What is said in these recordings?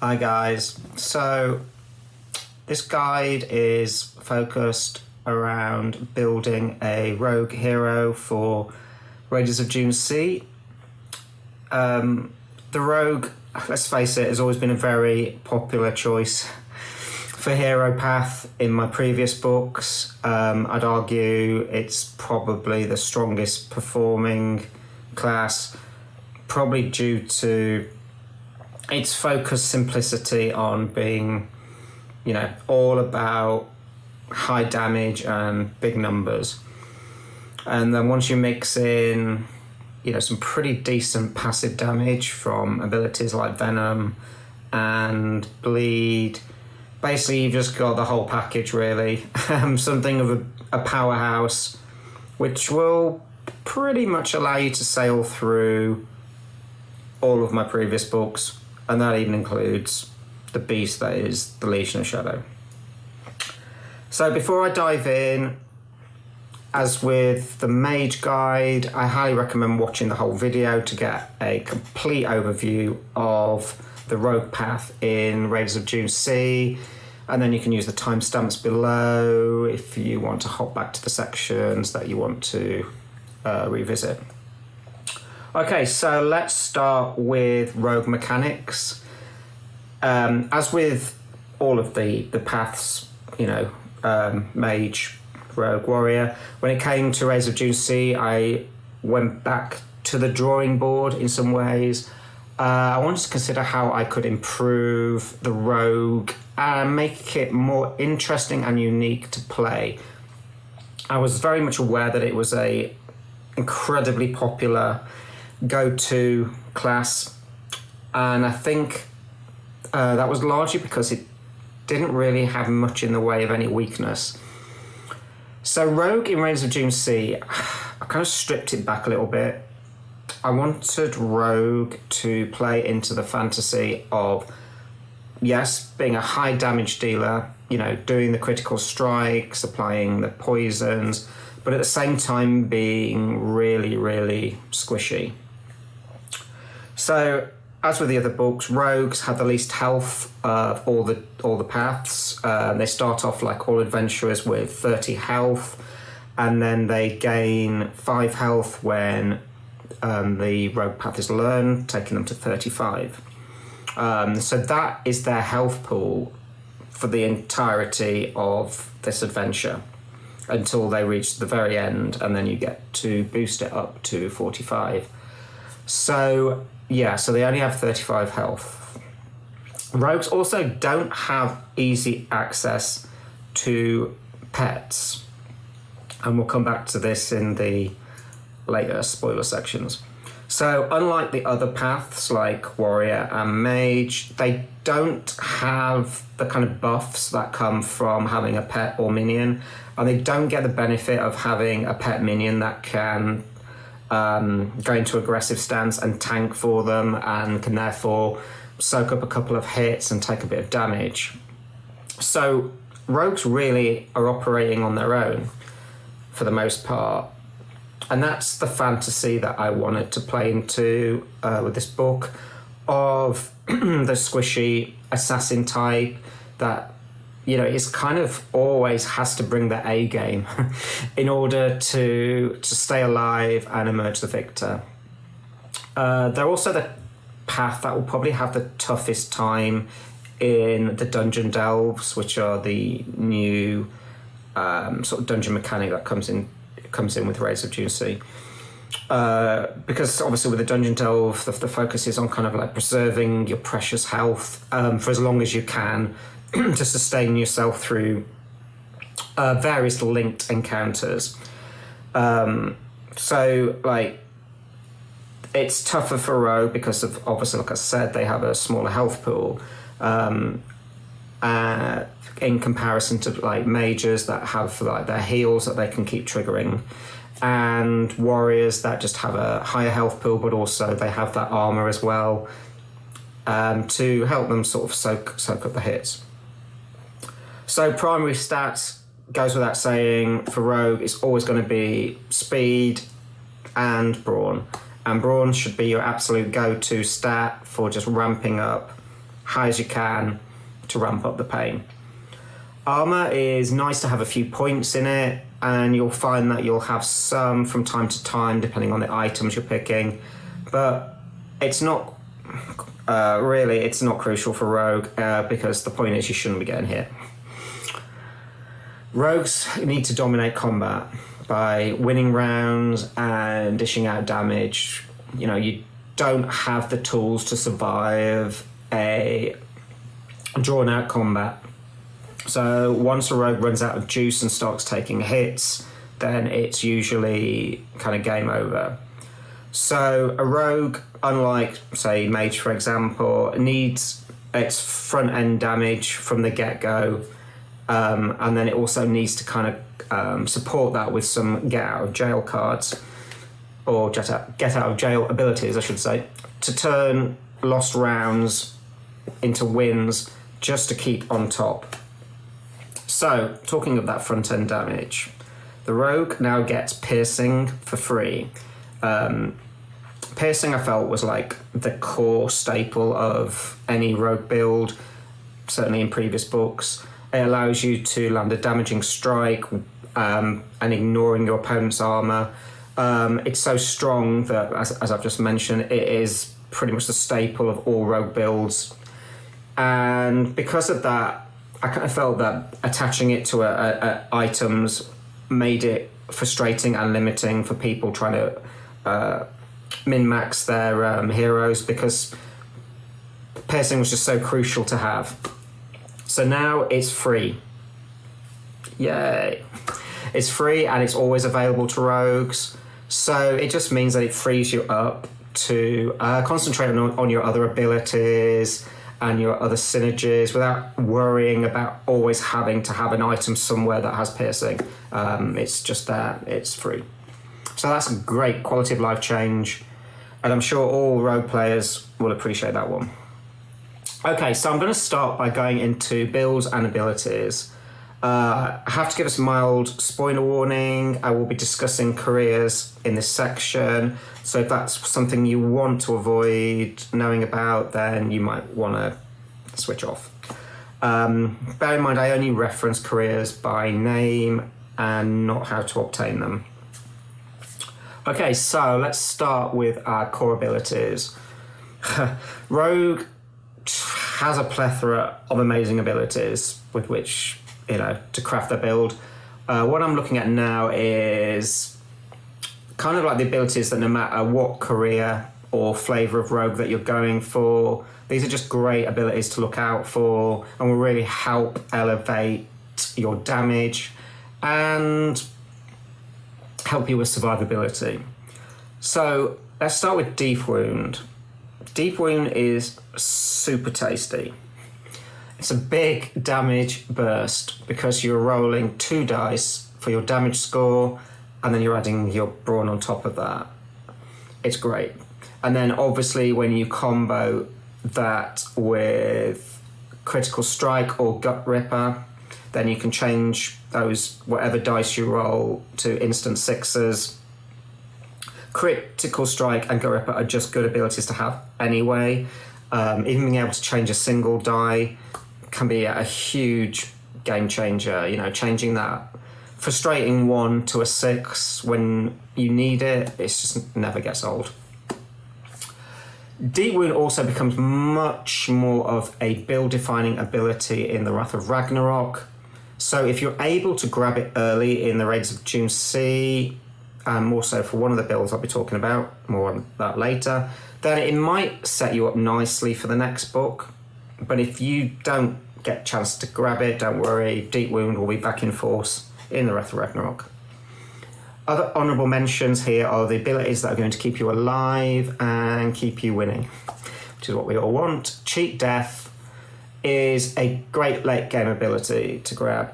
Hi guys, so this guide is focused around building a rogue hero for Raiders of Dune Sea. The rogue, let's face it, has always been a very popular choice for hero path in my previous books. I'd argue it's probably the strongest performing class, probably due to its focused simplicity on being, all about high damage and big numbers. And then once you mix in, some pretty decent passive damage from abilities like Venom and Bleed, basically you've just got the whole package really. Something of a powerhouse, which will pretty much allow you to sail through all of my previous books. And that even includes the beast that is the Legion of Shadow. So before I dive in, as with the Mage Guide, I highly recommend watching the whole video to get a complete overview of the rogue path in Raiders of Dune Sea. And then you can use the timestamps below if you want to hop back to the sections that you want to revisit. Okay, so let's start with rogue mechanics. As with all of the paths, mage, rogue, warrior, when it came to Raiders of Dune Sea, I went back to the drawing board in some ways. I wanted to consider how I could improve the rogue and make it more interesting and unique to play. I was very much aware that it was a incredibly popular go-to class, and I think that was largely because it didn't really have much in the way of any weakness. So rogue in Raiders of Dune Sea, I kind of stripped it back a little bit. I wanted rogue to play into the fantasy of, yes, being a high damage dealer, doing the critical strikes, applying the poisons, but at the same time being really, really squishy. So, as with the other books, rogues have the least health of all the paths. They start off like all adventurers with 30 health, and then they gain 5 health when the rogue path is learned, taking them to 35. So that is their health pool for the entirety of this adventure until they reach the very end, and then you get to boost it up to 45. So they only have 35 health. Rogues also don't have easy access to pets, and we'll come back to this in the later spoiler sections. So unlike the other paths like warrior and mage, they don't have the kind of buffs that come from having a pet or minion, and they don't get the benefit of having a pet minion that can go into aggressive stance and tank for them, and can therefore soak up a couple of hits and take a bit of damage. So rogues really are operating on their own for the most part, and that's the fantasy that I wanted to play into with this book, of the squishy assassin type that is kind of always has to bring the A game in order to stay alive and emerge the victor. They're also the path that will probably have the toughest time in the dungeon delves, which are the new sort of dungeon mechanic that comes in with Raiders of Dune Sea. Because obviously with the dungeon delve, the focus is on kind of like preserving your precious health for as long as you can, to sustain yourself through various linked encounters. It's tougher for rogue because of, obviously, like I said, they have a smaller health pool in comparison to like mages that have like their heals that they can keep triggering, and warriors that just have a higher health pool, but also they have that armor as well to help them sort of soak up the hits. So primary stats, goes without saying, for rogue it's always going to be speed and brawn. And brawn should be your absolute go-to stat for just ramping up high as you can to ramp up the pain. Armour is nice to have a few points in it, and you'll find that you'll have some from time to time depending on the items you're picking, but it's not really, it's not crucial for Rogue because the point is you shouldn't be getting hit. Rogues need to dominate combat by winning rounds and dishing out damage. You know, you don't have the tools to survive a drawn-out combat. So once a rogue runs out of juice and starts taking hits, then it's usually kind of game over. So a rogue, unlike, say, mage, for example, needs its front-end damage from the get-go, and then it also needs to kind of support that with some get-out-of-jail cards, or get-out-of-jail abilities, I should say, to turn lost rounds into wins just to keep on top. So, talking of that front-end damage, the rogue now gets piercing for free. Piercing, I felt, was like the core staple of any rogue build, certainly in previous books. It allows you to land a damaging strike and ignoring your opponent's armour. It's so strong that, as I've just mentioned, it is pretty much the staple of all rogue builds. And because of that, I kind of felt that attaching it to items made it frustrating and limiting for people trying to min-max their heroes, because piercing was just so crucial to have. So now it's free. Yay. It's free and it's always available to rogues. So it just means that it frees you up to concentrate on your other abilities and your other synergies without worrying about always having to have an item somewhere that has piercing. It's just that it's free. So that's a great quality of life change, and I'm sure all rogue players will appreciate that one. Okay, so I'm going to start by going into builds and abilities. I have to give us a mild spoiler warning. I will be discussing careers in this section, so if that's something you want to avoid knowing about, then you might want to switch off. Bear in mind, I only reference careers by name and not how to obtain them. Okay, so let's start with our core abilities. Rogue has a plethora of amazing abilities with which, to craft their build. What I'm looking at now is kind of like the abilities that no matter what career or flavour of rogue that you're going for, these are just great abilities to look out for and will really help elevate your damage and help you with survivability. So let's start with Deep Wound. Deep Wound is super tasty. It's a big damage burst because you're rolling 2 dice for your damage score and then you're adding your brawn on top of that. It's great. And then obviously when you combo that with Critical Strike or Gut Ripper, then you can change those whatever dice you roll to instant 6s. Critical Strike and Gut Ripper are just good abilities to have anyway. Even being able to change a single die can be a huge game changer. Changing that frustrating 1 to a 6 when you need it, it just never gets old. Deep Wound also becomes much more of a build-defining ability in the Wrath of Ragnarok. So if you're able to grab it early in the Raiders of Dune Sea, and more so for one of the builds I'll be talking about, more on that later, then it might set you up nicely for the next book. But if you don't get a chance to grab it, don't worry, Deep Wound will be back in force in the Wrath of Ragnarok. Other honourable mentions here are the abilities that are going to keep you alive and keep you winning, which is what we all want. Cheat Death is a great late game ability to grab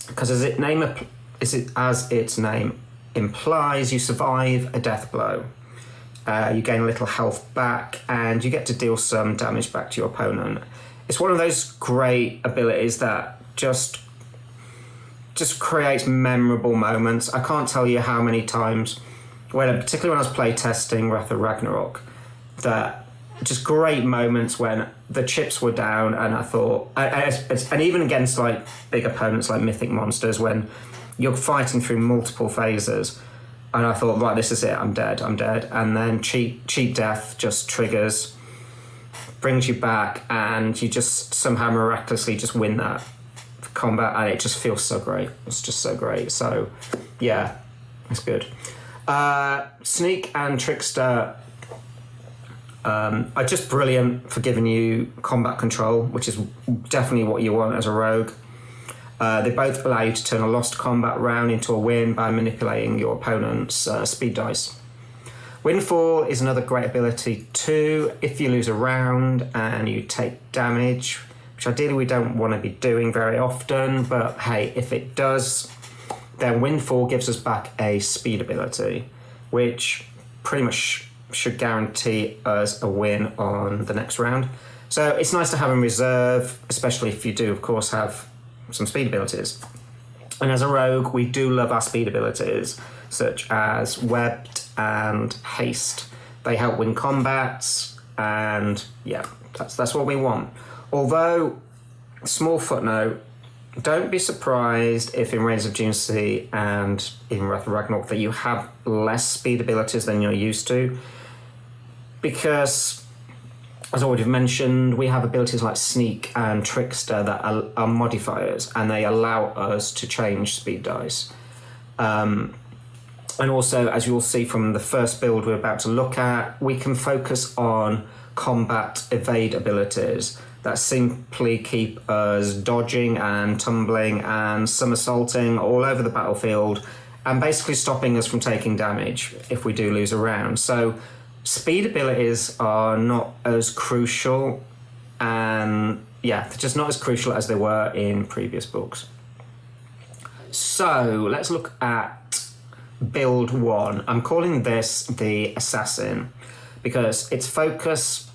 because as its name implies, you survive a death blow. You gain a little health back and you get to deal some damage back to your opponent. It's one of those great abilities that just creates memorable moments. I can't tell you how many times, particularly when I was play testing Wrath of Ragnarok, that just great moments when the chips were down, and I thought, and even against like big opponents like mythic monsters, when you're fighting through multiple phases, and I thought, right, this is it, I'm dead, and then cheat death just triggers, brings you back, and you just somehow miraculously just win that combat, and it just feels so great. It's just so great. So yeah, it's good. Sneak and Trickster are just brilliant for giving you combat control, which is definitely what you want as a rogue. They both allow you to turn a lost combat round into a win by manipulating your opponent's speed dice. Windfall is another great ability too. If you lose a round and you take damage, which ideally we don't want to be doing very often, but hey, if it does, then Windfall gives us back a speed ability, which pretty much should guarantee us a win on the next round. So it's nice to have in reserve, especially if you do, of course, have some speed abilities. And as a rogue, we do love our speed abilities, such as Webbed and Haste. They help win combats, and yeah, that's what we want. Although, small footnote, don't be surprised if in Raiders of Dune Sea and in Wrath of Ragnarok that you have less speed abilities than you're used to, because, as I already mentioned, we have abilities like Sneak and Trickster that are modifiers, and they allow us to change speed dice. And also, as you'll see from the first build we're about to look at, we can focus on combat evade abilities that simply keep us dodging and tumbling and somersaulting all over the battlefield, and basically stopping us from taking damage if we do lose a round. So speed abilities are not as crucial, and yeah, they're just not as crucial as they were in previous books. So let's look at build 1. I'm calling this the Assassin because its focus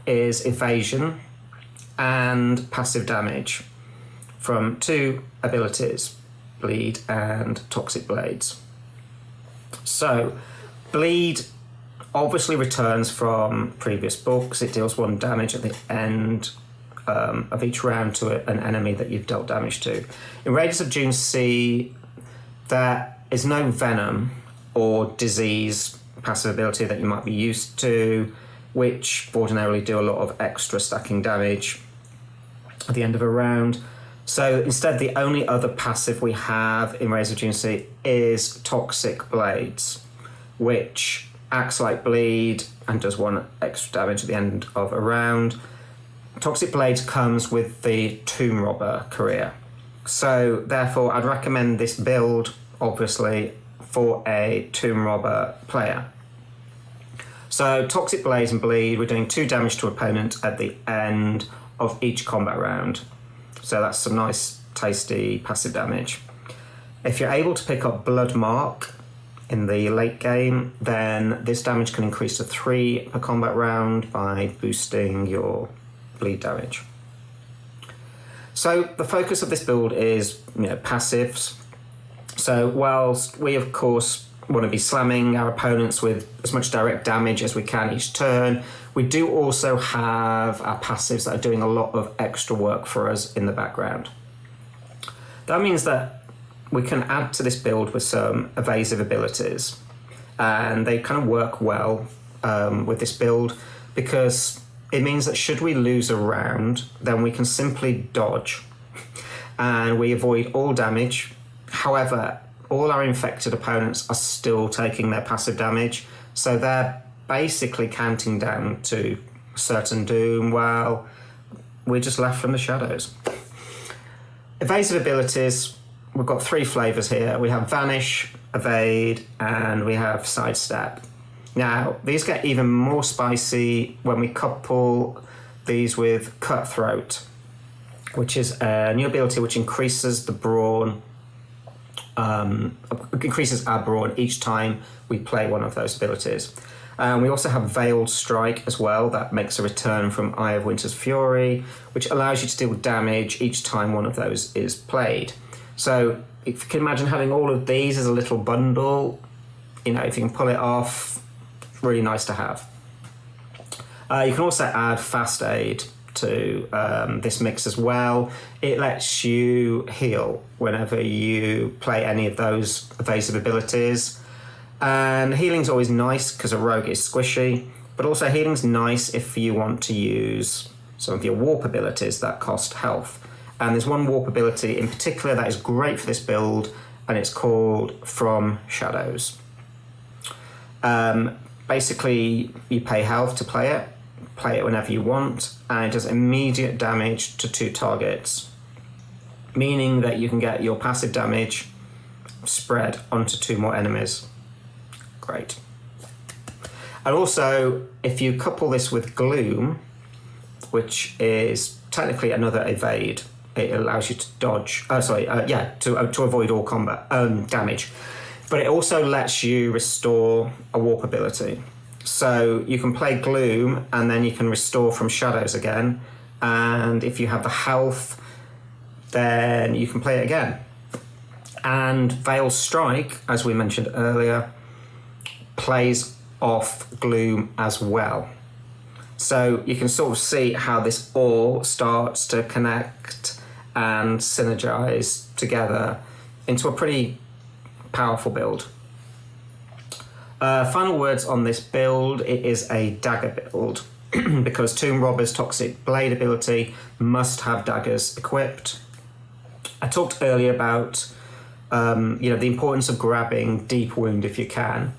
is evasion and passive damage from 2 abilities, Bleed and Toxic Blades. So Bleed obviously returns from previous books. It deals 1 damage at the end of each round to an enemy that you've dealt damage to. In Raiders of Dune Sea, there is no venom or disease passive ability that you might be used to, which ordinarily do a lot of extra stacking damage at the end of a round. So instead, the only other passive we have in Raiders of Dune Sea is Toxic Blades, which acts like Bleed and does 1 extra damage at the end of a round. Toxic Blades comes with the Tomb Robber career. So therefore, I'd recommend this build, obviously, for a Tomb Robber player. So Toxic Blades and Bleed, we're doing 2 damage to opponent at the end of each combat round. So that's some nice, tasty passive damage. If you're able to pick up Blood Mark in the late game, then this damage can increase to 3 per combat round by boosting your bleed damage. So the focus of this build is, passives. So whilst we of course want to be slamming our opponents with as much direct damage as we can each turn, we do also have our passives that are doing a lot of extra work for us in the background. That means that we can add to this build with some evasive abilities, and they kind of work well with this build because it means that should we lose a round, then we can simply dodge and we avoid all damage. However, all our infected opponents are still taking their passive damage, so they're basically counting down to certain doom while we're just left from the shadows. Evasive abilities, we've got 3 flavours here. We have Vanish, Evade, and we have Sidestep. Now, these get even more spicy when we couple these with Cutthroat, which is a new ability which increases the brawn, increases our brawn each time we play one of those abilities. We also have Veiled Strike as well, that makes a return from Eye of Winter's Fury, which allows you to deal damage each time one of those is played. So if you can imagine having all of these as a little bundle, if you can pull it off, really nice to have. You can also add Fast Aid to this mix as well. It lets you heal whenever you play any of those evasive abilities. And healing's always nice because a rogue is squishy, but also healing's nice if you want to use some of your warp abilities that cost health. And there's one warp ability in particular that is great for this build, and it's called From Shadows. Basically, you pay health to play it whenever you want, and it does immediate damage to 2 targets, meaning that you can get your passive damage spread onto 2 more enemies. Great. And also, if you couple this with Gloom, which is technically another evade, it allows you to dodge, to avoid all combat damage. But it also lets you restore a warp ability. So you can play Gloom and then you can restore From Shadows again. And if you have the health, then you can play it again. And Veiled Strike, as we mentioned earlier, plays off Gloom as well. So you can sort of see how this all starts to connect and synergize together into a pretty powerful build. Final words on this build: it is a dagger build because Tomb Robber's Toxic Blade ability must have daggers equipped. I talked earlier about the importance of grabbing Deep Wound if you can.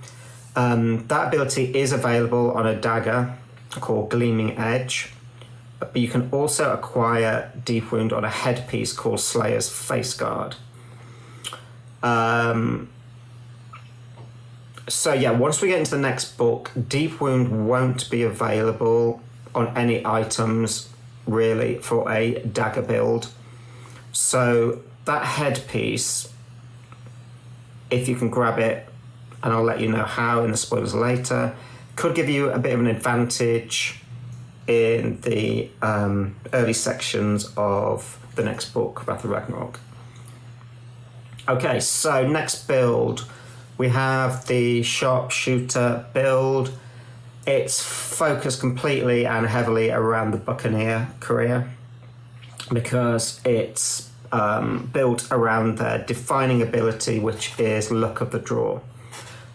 That ability is available on a dagger called Gleaming Edge, but you can also acquire Deep Wound on a headpiece called Slayer's Face Guard. Once we get into the next book, Deep Wound won't be available on any items really for a dagger build. So that headpiece, if you can grab it, and I'll let you know how in the spoilers later, could give you a bit of an advantage in the early sections of the next book, Wrath of Ragnarok. Okay, so next build, we have the Sharpshooter build. It's focused completely and heavily around the Buccaneer career because it's built around their defining ability, which is Luck of the Draw.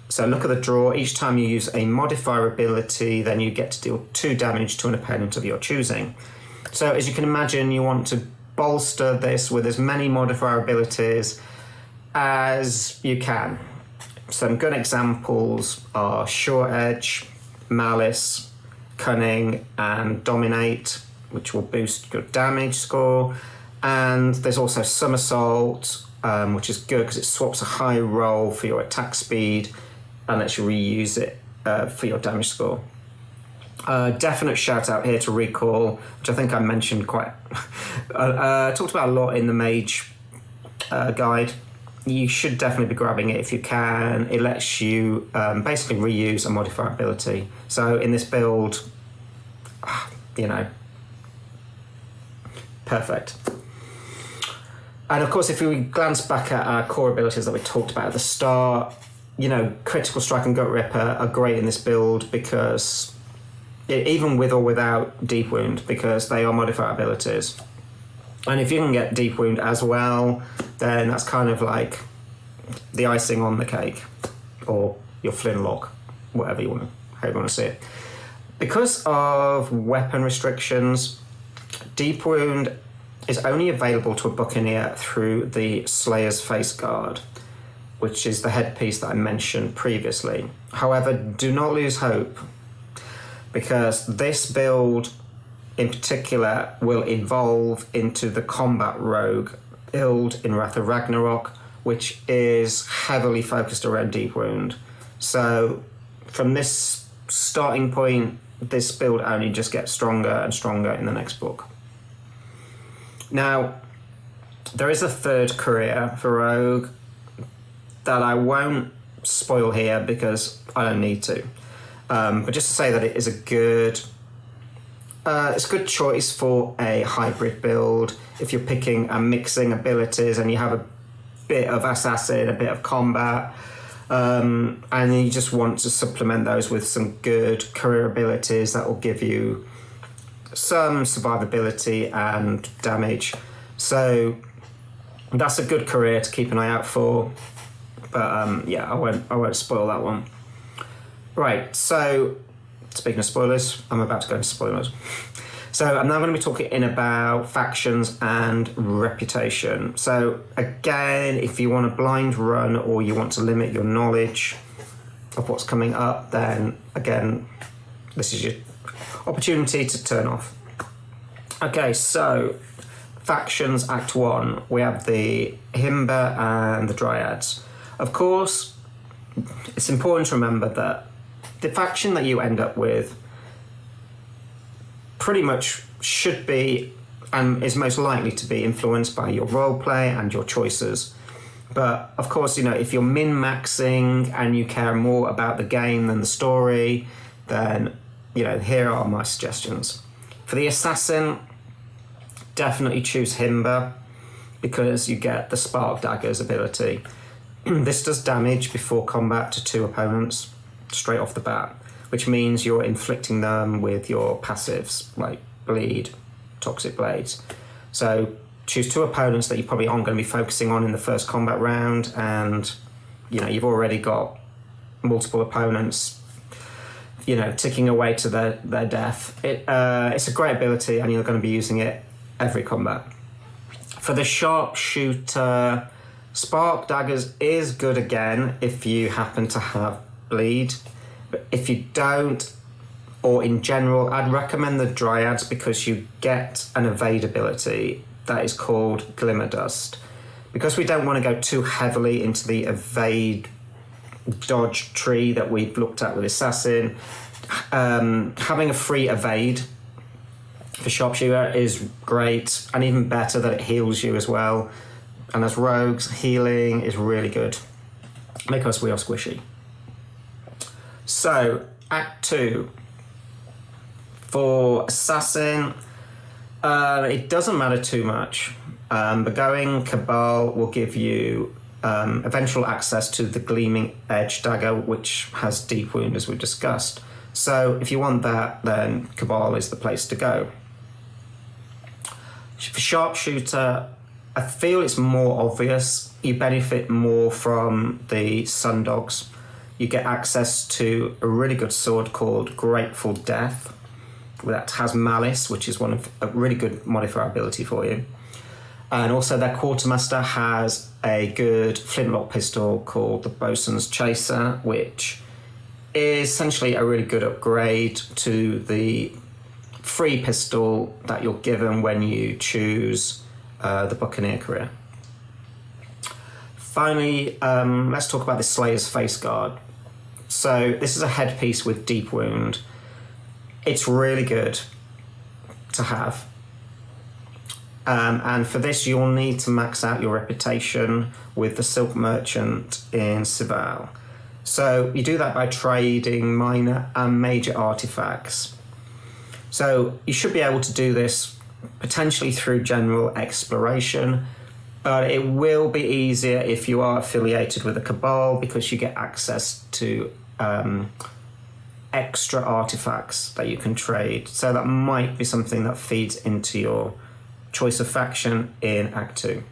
So Luck of the Draw, each time you use a modifier ability, then you get to deal 2 damage to an opponent of your choosing. So as you can imagine, you want to bolster this with as many modifier abilities as you can. Some good examples are Sure Edge, Malice, Cunning, and Dominate, which will boost your damage score. And there's also Somersault, which is good because it swaps a high roll for your attack speed and lets you reuse it for your damage score. Definite shout out here to Recall, which I think I mentioned talked about a lot in the Mage guide. You should definitely be grabbing it if you can. It lets you basically reuse a modifier ability. So in this build, perfect. And of course, if we glance back at our core abilities that we talked about at the start, Critical Strike and Gut Ripper are great in this build because, even with or without Deep Wound, because they are modifier abilities. And if you can get Deep Wound as well, then that's kind of like the icing on the cake, or your flintlock, how you want to see it. Because of weapon restrictions, Deep Wound is only available to a Buccaneer through the Slayer's Face Guard, which is the headpiece that I mentioned previously. However, do not lose hope, because this build in particular will evolve into the Combat Rogue build in Wrath of Ragnarok, which is heavily focused around Deep Wound. So from this starting point, this build only just gets stronger and stronger in the next book. Now, there is a third career for Rogue that I won't spoil here because I don't need to. But just to say that it is it's a good choice for a hybrid build if you're picking and mixing abilities and you have a bit of assassin, a bit of combat, and you just want to supplement those with some good career abilities that will give you some survivability and damage. So that's a good career to keep an eye out for. But yeah, I won't spoil that one. Right, so speaking of spoilers, I'm about to go into spoilers. So I'm now going to be talking about factions and reputation. So again, if you want a blind run or you want to limit your knowledge of what's coming up, then again, this is your opportunity to turn off. Okay, so factions, Act 1, we have the Himba and the Dryads. Of course, it's important to remember that the faction that you end up with pretty much should be and is most likely to be influenced by your roleplay and your choices. But of course, if you're min-maxing and you care more about the game than the story, then, here are my suggestions. For the assassin, definitely choose Himba because you get the Spark Daggers ability. This does damage before combat to 2 opponents straight off the bat, which means you're inflicting them with your passives like Bleed, Toxic Blades. So choose 2 opponents that you probably aren't going to be focusing on in the first combat round, and you've already got multiple opponents ticking away to their death. It's a great ability and you're going to be using it every combat. For the Sharpshooter, Spark Daggers is good again if you happen to have Bleed, but if you don't, or in general, I'd recommend the Dryads because you get an evade ability that is called Glimmer Dust. Because we don't want to go too heavily into the evade dodge tree that we've looked at with Assassin, having a free evade for Sharpshooter is great, and even better that it heals you as well. And as rogues, healing is really good. Make us real squishy. So, Act 2. For Assassin, it doesn't matter too much, but going Cabal will give you eventual access to the Gleaming Edge dagger, which has deep wound, as we've discussed. So if you want that, then Cabal is the place to go. For Sharpshooter, I feel it's more obvious. You benefit more from the Sundogs. You get access to a really good sword called Grateful Death that has Malice, which is a really good modifier ability for you. And also their Quartermaster has a good flintlock pistol called the Bosun's Chaser, which is essentially a really good upgrade to the free pistol that you're given when you choose the Buccaneer career. Finally, let's talk about the Slayer's Face Guard. So this is a headpiece with deep wound. It's really good to have. And for this, you'll need to max out your reputation with the Silk Merchant in Sival. So you do that by trading minor and major artifacts. So you should be able to do this potentially through general exploration, but it will be easier if you are affiliated with a Cabal because you get access to extra artifacts that you can trade. So that might be something that feeds into your choice of faction in Act 2.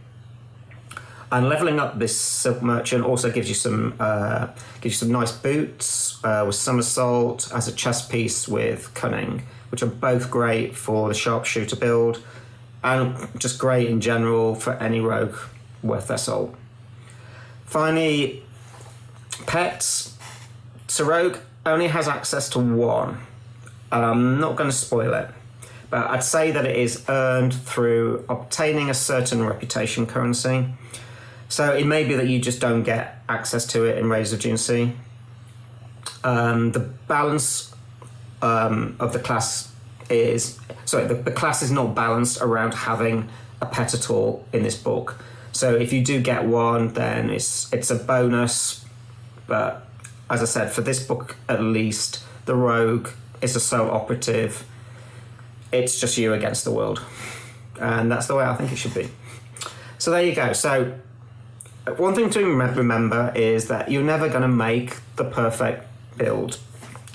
And leveling up this Silk Merchant also gives you some nice boots with Somersault as a chest piece with Cunning, which are both great for the Sharpshooter build and just great in general for any rogue worth their salt. Finally, pets. So rogue only has access to 1. I'm not going to spoil it, but I'd say that it is earned through obtaining a certain reputation currency. So it may be that you just don't get access to it in Raiders of Dune Sea. The balance of the class is... Sorry, the class is not balanced around having a pet at all in this book. So if you do get one, then it's a bonus. But as I said, for this book at least, the rogue is a sole operative. It's just you against the world. And that's the way I think it should be. So there you go. So one thing to remember is that you're never going to make the perfect build.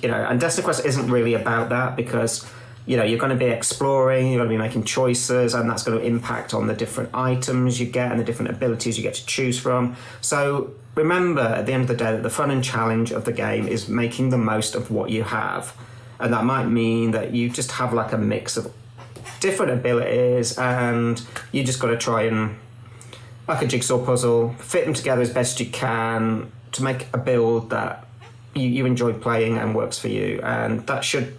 And DestinyQuest isn't really about that because you're going to be exploring, you're going to be making choices, and that's going to impact on the different items you get and the different abilities you get to choose from. So remember, at the end of the day, that the fun and challenge of the game is making the most of what you have. And that might mean that you just have like a mix of different abilities, and you just got to try and, like a jigsaw puzzle, fit them together as best you can to make a build that you enjoy playing and works for you. And that should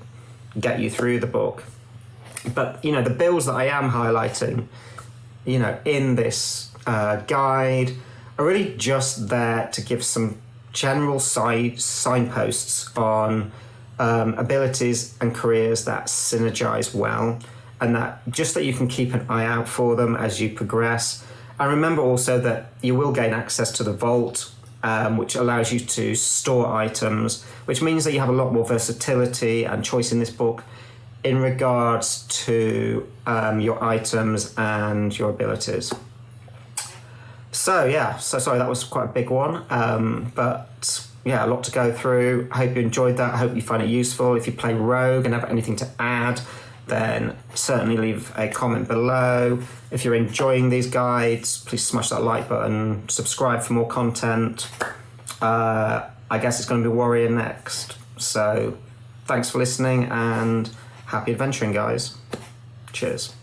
get you through the book. But the builds that I am highlighting in this guide are really just there to give some general signposts on abilities and careers that synergize well, and that you can keep an eye out for them as you progress. And remember also that you will gain access to the vault, which allows you to store items, which means that you have a lot more versatility and choice in this book in regards to your items and your abilities. So sorry, that was quite a big one, but a lot to go through. I hope you enjoyed that. I hope you find it useful. If you play Rogue and have anything to add, then certainly leave a comment below. If you're enjoying these guides, please smash that like button, subscribe for more content. I guess it's going to be Warrior next. So thanks for listening, and happy adventuring, guys. Cheers.